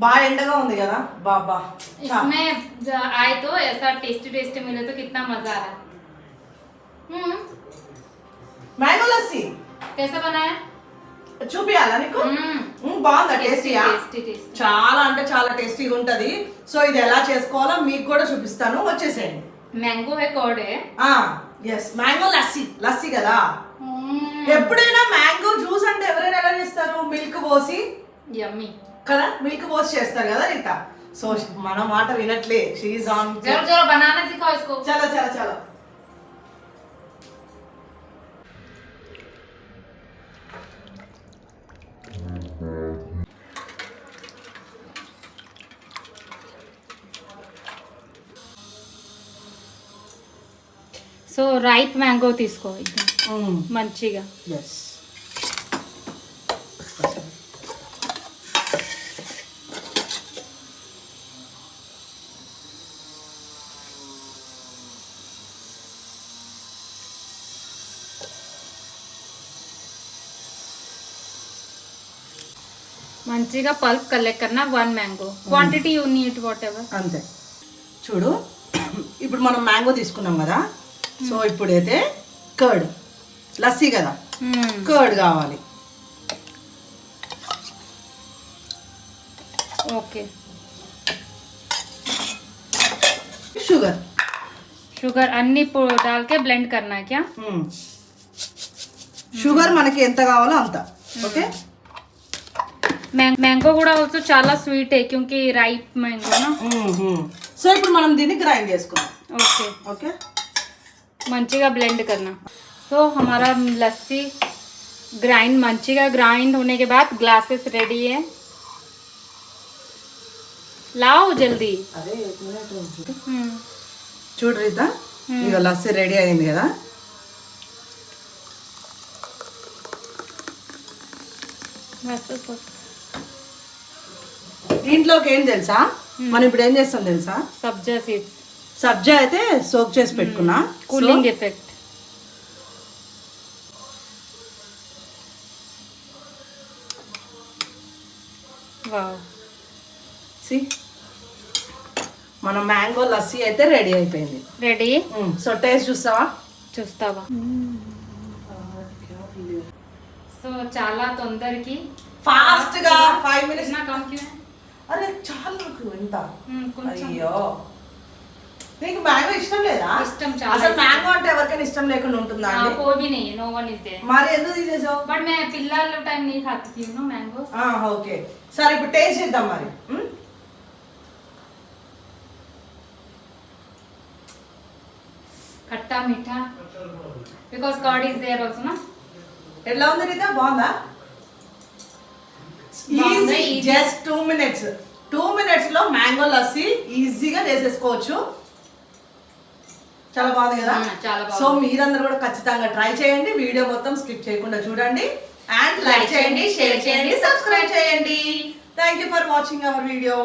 బాగా ఎండగా ఉంది కదా బాబా इसमें आए तो ऐसा टेस्टी टेस्टी मिले तो कितना मजा आ रहा है। మ్యాంగో లస్సీ कैसा बनाया? చూపియాలా నీకు బాగుందా టేస్టీయా? टेस्टी చాలా అంటే చాలా టేస్టీగా ఉంటది. సో ఇది ఎలా చేసుకోవాలో మీకు కూడా చూపిస్తాను, వచ్చేసేయండి. मैंगो है कर्ड है ఎస్ మ్యాంగో లస్సీ లస్సీ కదా. ఎప్పుడైనా మ్యాంగో జ్యూస్ అంటే ఎవరైనా ఎలా చేస్తారు? మిల్క్ పోసి यम्मी కదా, మిల్క్ పోసి చేస్తారు కదా రీతా. సో మన మాట వినట్లే. She is on. जरा जरा बनाना सिखाओ इसको। చలో చలో చలో. సో రైప్ మ్యాంగో తీసుకో మంచిగా. ఎస్ మంచిగా పల్ప్ కలెక్ట్ కన్నా 1 mango quantity you need what ever. అంతే. చూడు ఇప్పుడు మనం మ్యాంగో తీసుకున్నాం కదా. సో ఇప్పుడైతే కర్డ్ లస్సీ కదా, కర్డ్ కావాలి. ఓకే షుగర్ షుగర్ అన్ని डाल के ब्लेंड करना है क्या? షుగర్ మనకి ఎంత కావాలో అంత. ఓకే. मैंगो కూడా ఆల్సో చాలా స్వీట్ है क्योंकि राइप मैंगो ना. సో ఇప్పుడు మనం దీన్ని గ్రైండ్ చేసుకుందాం. ओके ఓకే మంచిగా ब्लेंड करना. तो हमारा लस्सी ग्राइंड మంచిగా ग्राइंड होने के बाद ग्लासेस रेडी है. लाओ जल्दी. అదే చూడు రీతా, ఇక లస్సీ రెడీ అయింది కదా. దీంట్లోకి ఏం తెలుసా, మనం ఇప్పుడు ఏం చేస్తాం తెలుసా? సబ్జా సీడ్స్. సబ్జా అయితే సోక్ చేసి పెట్టుకున్నా, కూలింగ్ ఎఫెక్ట్. వావ్ సి మన మ్యాంగో లస్సీ అయితే రెడీ అయిపోయింది. రెడీ. సో టేస్ట్ చూస్తావా? చూస్తావా? సో చాలా తొందరకి ఫాస్ట్ గా 5 minutes. ఇतना कम क्यों है? అరే చాలా నాకు ఎంత. కొంచెం. అయ్యో నీకు మ్యాంగో ఇష్టం లేదా? ఇష్టం చాలా. అసలు మ్యాంగో అంటే ఎవరికైనా ఇష్టం లేకుండా ఉంటుందా అండి? कोई भी नहीं है, no one is there. మరి ఎందుకు తీసేసావు? बट मैं पिल्लाल टाइम नहीं खाती थी नो मैंगो. ఓకే సరే ఇప్పుడు టేస్ట్ చేద్దాం మరి. खट्टा मीठा because curd is there also ना. ఎట్లా ఉంది రీతా? బాగుందా? బాగుంది. Easy, just 2 minutes. 2 minutes లో మ్యాంగో లస్సీ ఈజీగా చేసేసుకోవచ్చు. చాలా బాగుంది కదా. చాలా బాగుంది. సో మీరందరూ కూడా ఖచ్చితంగా ట్రై చేయండి. వీడియో మొత్తం స్కిప్ చేయకుండా చూడండి. అండ్ లైక్ చేయండి, షేర్ చేయండి, సబ్స్క్రైబ్ చేయండి. Thank you for watching our video.